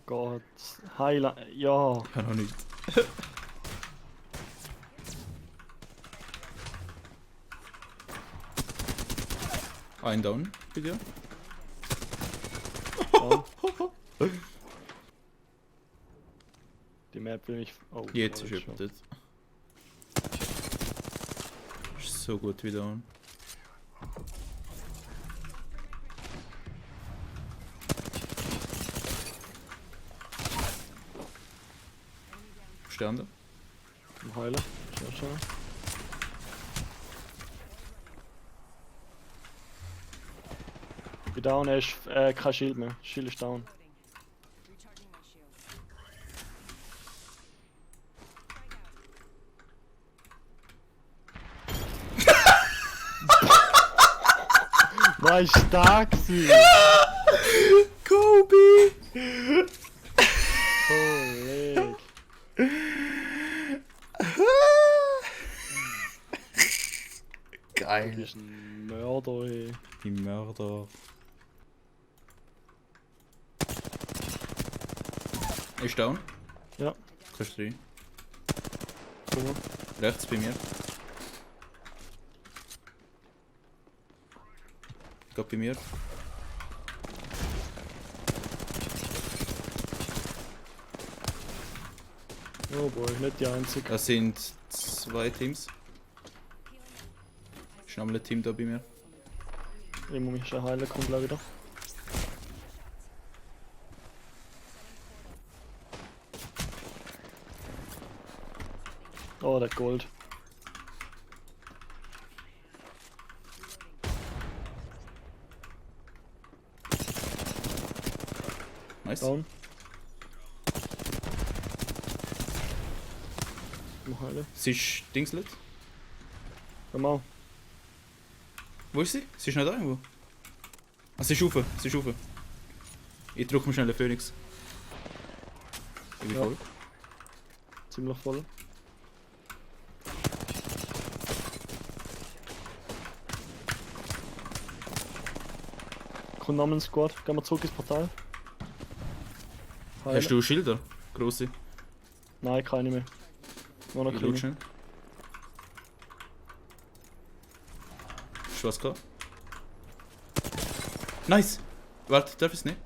Gott. Highlight. Ja. Ich habe noch nicht. Ein Down, bei dir. Down. Die Map will mich. Oh, Jetzt voll ist schon. jemand. Ist so gut wie Down. Sterne. Am Heilen. Schau. Bin down, er ist kein Schild mehr. Schild ist down. Recharging my shield. War ich stark sie. Kobe! Kollege. Du Geil. bist ein Mörder, ey. Die Mörder. Ist down? Ja, Kannst du rein? guck mal. Rechts bei mir. Geht bei mir. Oh boy, nicht die einzige. Es sind zwei Teams. Ist nochmal ein Team da bei mir. Ich muss mich schon heilen, kommt gleich wieder. Oh, der hat Gold. Nice. Down. Ich muss heilen. Sie ist Dingslet. Komm mal. Wo ist sie? Sie ist nicht da irgendwo. Ah, sie ist rauf. Sie ist rauf. Ich drück mir schnell den Phoenix. Ich bin Ja. voll. Ziemlich voll. Kommt nochmal ein Squad. Gehen wir zurück ins Portal. Heilen. Hast du Schilder? Grosse? Nein, keine mehr. Nur noch Ich kleine. schau schnell. Hast du was gehabt? Nice! Warte, darf ich es nicht?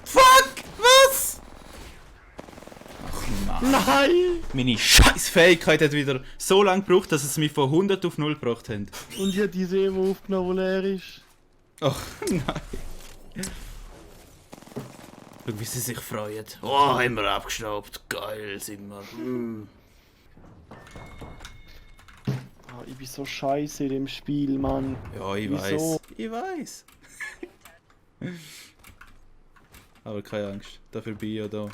Fuck! Was? Ach Mann. Nein! Meine scheiß Fähigkeit hat wieder so lange gebraucht, dass es mich von 100 auf 0 gebracht hat. Und ich habe diese Emo aufgenommen, wo leer ist. Ach nein. Schau, wie sie sich freuen. Oh, haben wir abgestaubt. Geil sind wir. Ah, ich bin so scheiße in dem Spiel, Mann. Ja, ich Wieso? weiß. Ich weiß. Aber keine Angst. Dafür bin ich ja da.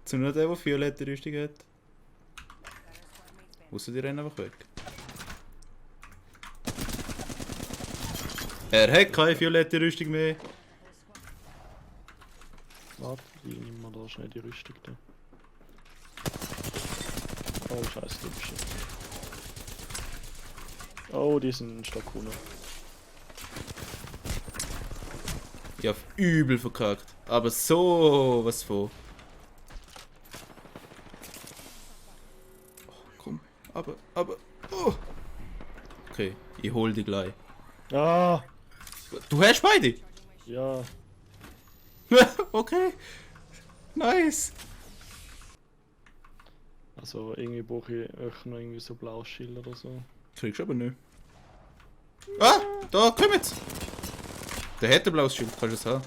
Zu nur der violette Rüstung hat. Ausser die rennen einfach weg. Er hat keine violette Rüstung mehr. Warte, ich nehme mal da schnell die Rüstung da. Oh, scheiße, du bist Oh, die sind ein Stock cooler. Ich hab übel verkackt. Aber so was von. Oh, komm. Aber. Oh. Okay, ich hol die gleich. Ah! Du hast beide? Ja. Okay. Nice. Also irgendwie brauche ich euch noch irgendwie so blaues Schild oder so. Kriegst du aber nicht. Ah, da, komm jetzt. Der hätte ein blaues Schild, kannst du es haben.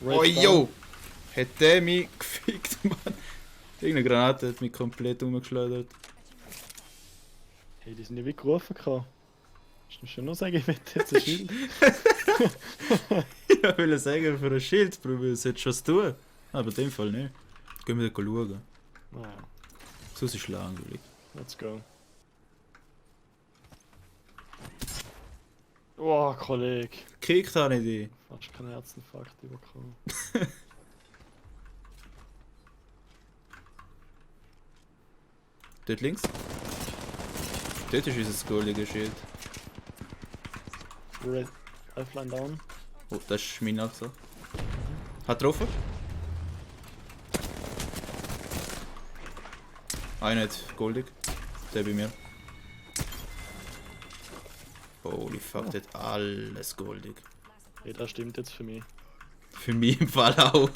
Red Oh down. yo! Hat der mich gefickt, Mann. Irgendeine Granate hat mich komplett umgeschleudert. Hey, die sind ja wie gerufen gehabt. Musst du schon noch sagen, ich möchte jetzt ein Schild? Ich wollte sagen, für ein Schild probieren, es sollte schon was tun. Aber in dem Fall nicht. Gehen wir da schauen. Naja, Sonst ist es langweilig. let's go. Oh, Kollege. Kickt habe ich dich. Fast keinen Herzinfarkt bekommen. Dort links. Dort ist unser goldiger Schild. Red. Lifeline down. Oh, das ist mein Axel. Hat getroffen? Einer hat goldig. Der bei mir. Holy fuck, der hat alles goldig. Ja, das stimmt jetzt für mich. Für mich im Fall auch.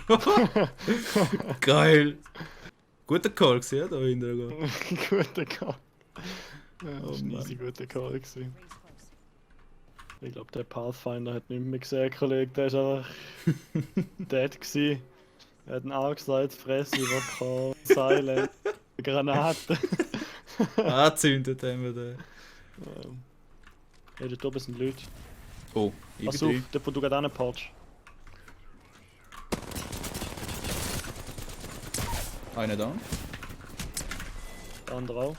Geil. Guter Call gewesen, ja, da hinten. Guter Call. Ja, das Oh war ein Mann. easy guter Call gewesen. Rings close. Ich glaube, der Pathfinder hat nicht mehr gesehen, Kollege. Der ist einfach dead gewesen. Er hat einen angesagt, Fresse überkommen, Silent, Granate. Angezündet haben wir den. Ja, dort oben sind Leute. Oh, ich Pass bin auf, drin. dort wo du gerade hinpatschst. Einer da. Der andere auch.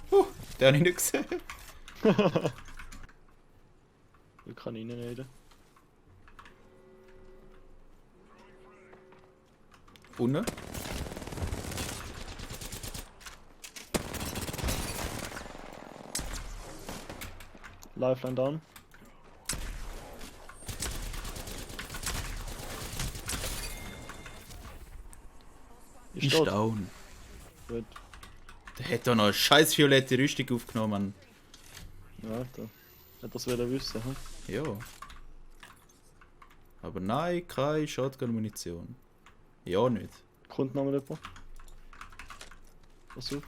Den habe ich nicht gesehen. Ich kann reinreden. Unten. Lifeline down. Ist tot. down. Gut. Der hat da noch eine scheiß violette Rüstung aufgenommen. Ja, da. Hat das wieder wissen, hm? Ja. Aber nein, keine Shotgun-Munition. Ja, nicht. Kommt noch mal jemand? Pass auf.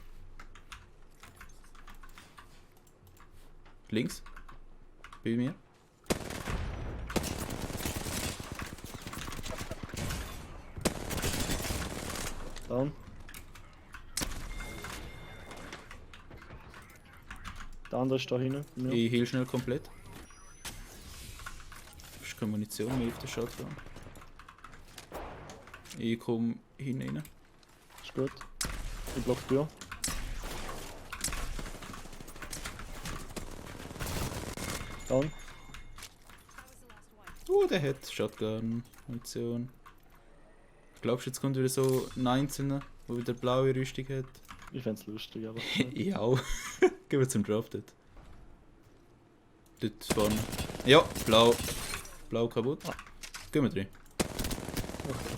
Links. Bei mir. Down. Der andere ist da hinten. Ja. Ich heal schnell komplett. Es ist keine Munition mehr auf der Shotgun. Ich komme hinein. Ist gut. Ich block die Tür. Down. That was the last one. Der hat Shotgun-Munition. Glaubst du, jetzt kommt wieder so ein Einzelner, der wieder blaue Rüstung hat? Ich fänd's lustig, aber. Ich auch. Gehen wir zum Draft dort. Dort vorne. Ja, blau. Blau kaputt. Gehen wir drin. Okay.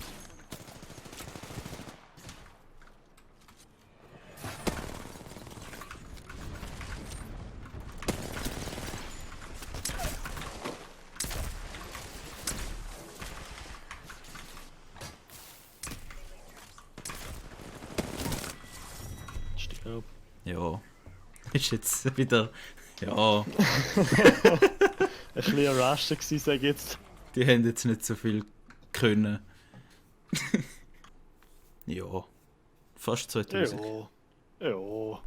Stirb. Ja. Ist jetzt wieder. Ja, Ein bisschen überrascht gewesen, sag ich jetzt. die haben jetzt nicht so viel können. Ja. Fast 2000. Ja. Ja.